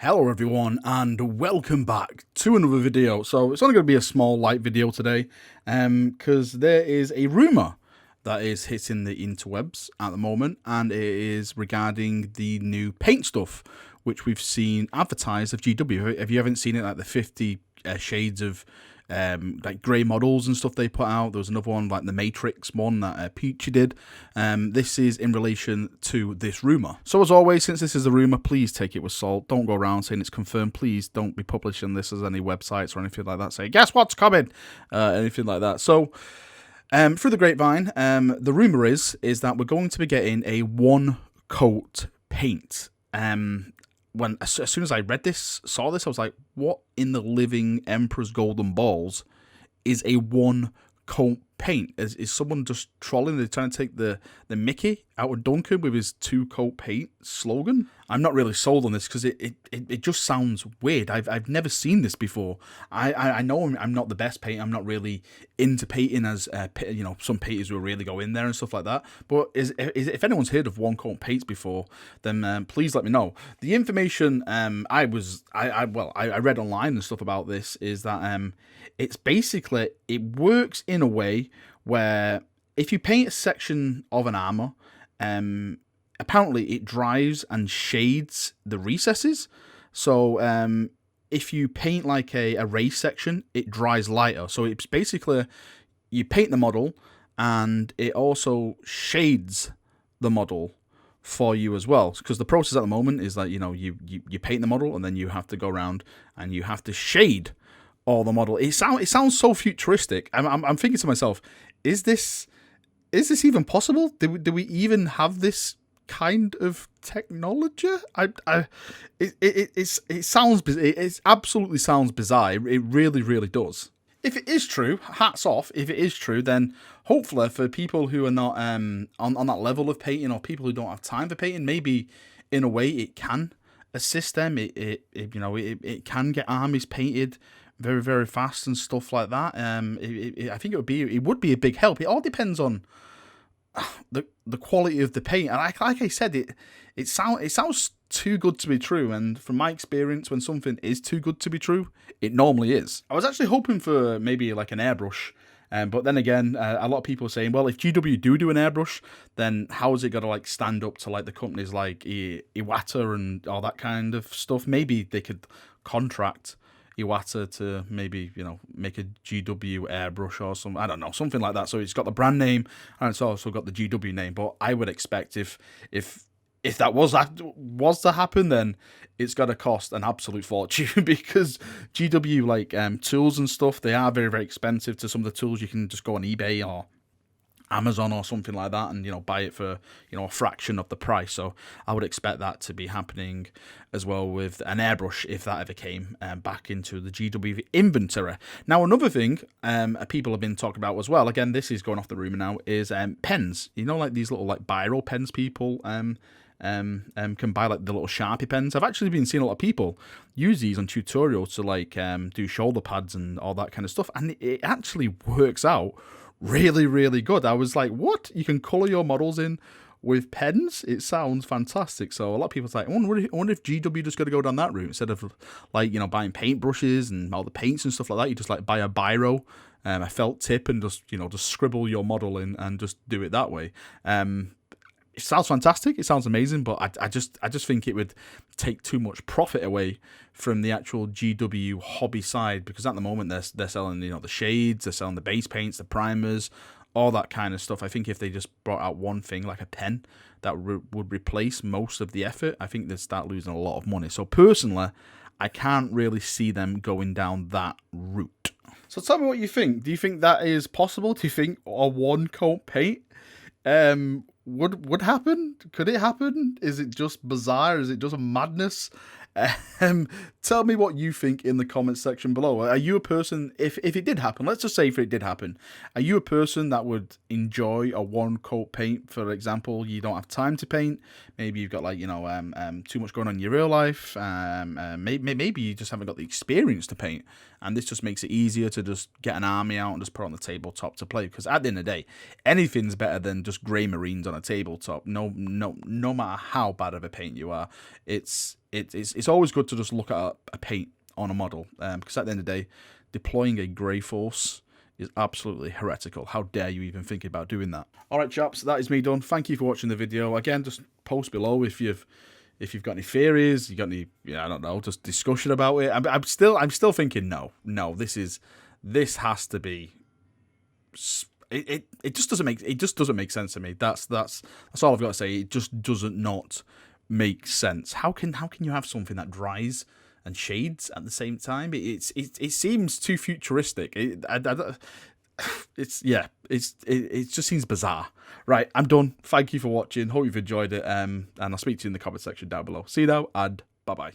Hello everyone and welcome back to another video. So it's only going to be a small light video today because there is a rumour that is hitting the interwebs at the moment, and it is regarding the new paint stuff which we've seen advertised of GW. If you haven't seen it, like the 50 shades of like grey models and stuff they put out. There was another one like the Matrix one that Peachy did. This is in relation to this rumour. So as always, since this is a rumour, please take it with salt. Don't go around saying it's confirmed. Please don't be publishing this as any websites or anything like that. Say, guess what's coming? Anything like that. So through the grapevine, the rumour is that we're going to be getting a one coat paint. As soon as I read this, saw this, I was like, what in the living Emperor's Golden Balls is a one coat paint? Is someone just trolling? They're trying to take the Mickey out of Duncan with his two coat paint slogan? I'm not really sold on this because it just sounds weird. I've never seen this before. I know I'm not the best painter. I'm not really into painting as some painters will really go in there and stuff like that. But if anyone's heard of one coat paints before, then please let me know. The information I read online and stuff about this is that it's basically, it works in a way where if you paint a section of an armor, apparently it dries and shades the recesses. So if you paint like a race section, it dries lighter. So it's basically, you paint the model and it also shades the model for you as well. Because the process at the moment is like, you paint the model and then you have to go around and you have to shade all the model. It sounds so futuristic. I'm thinking to myself, is this even possible? Do we even have this kind of technology? It sounds, it absolutely sounds bizarre. It really does. If it is true, hats off. If it is true, then hopefully for people who are not on that level of painting, or people who don't have time for painting, maybe in a way it can assist them. It can get armies painted very fast and stuff like that. I think it would be a big help. It all depends on the quality of the paint, and like I said, it sounds too good to be true. And from my experience, when something is too good to be true, it normally is. I was actually hoping for maybe like an airbrush, but then again, a lot of people are saying, well, if GW do an airbrush, then how is it going to like stand up to like the companies like Iwata and all that kind of stuff? Maybe they could contract Iwata to maybe, make a GW airbrush or something. I don't know, something like that. So it's got the brand name and it's also got the GW name. But I would expect if that was to happen, then it's got to cost an absolute fortune because GW tools and stuff, they are very expensive. To some of the tools, you can just go on eBay or Amazon or something like that and buy it for a fraction of the price. So I would expect that to be happening as well with an airbrush if that ever came back into the GW inventory. Now another thing people have been talking about as well, again this is going off the rumor now, is pens. Like these little like biro pens people can buy, like the little Sharpie pens. I've actually been seeing a lot of people use these on tutorials to do shoulder pads and all that kind of stuff, and it actually works out really good. I was like, what? You can colour your models in with pens? It sounds fantastic. So a lot of people say, I wonder if GW just got to go down that route instead of buying paint brushes and all the paints and stuff like that. You just buy a biro, a felt tip, and just scribble your model in and just do it that way. It sounds fantastic. It sounds amazing, but I just think it would take too much profit away from the actual GW hobby side, because at the moment they're selling the shades, they're selling the base paints, the primers, all that kind of stuff. I think if they just brought out one thing like a pen that would replace most of the effort, I think they'd start losing a lot of money. So personally, I can't really see them going down that route. So tell me what you think. Do you think that is possible? Do you think a one coat paint would happen? Could it happen? Is it just bizarre? Is it just madness? Tell me what you think in the comments section below. Are you a person, if it did happen, let's just say if it did happen, are you a person that would enjoy a one coat paint? For example, you don't have time to paint, maybe you've got too much going on in your real life, maybe you just haven't got the experience to paint, and this just makes it easier to just get an army out and just put it on the tabletop to play. Because at the end of the day, anything's better than just grey marines on a tabletop. No matter how bad of a paint you are, it's it's always good to just look at a paint on a model, because at the end of the day, deploying a Grey Force is absolutely heretical. How dare you even think about doing that? All right, chaps, that is me done. Thank you for watching the video. Again, just post below if you've got any theories, you got any, I don't know, just discussion about it. I'm still thinking no, this has to be. It just doesn't make sense to me. That's all I've got to say. It just doesn't not make sense. How can you have something that dries and shades at the same time? It seems too futuristic. It just seems bizarre. Right, I'm done. Thank you for watching. Hope you've enjoyed it. And I'll speak to you in the comment section down below. See you now, and bye bye.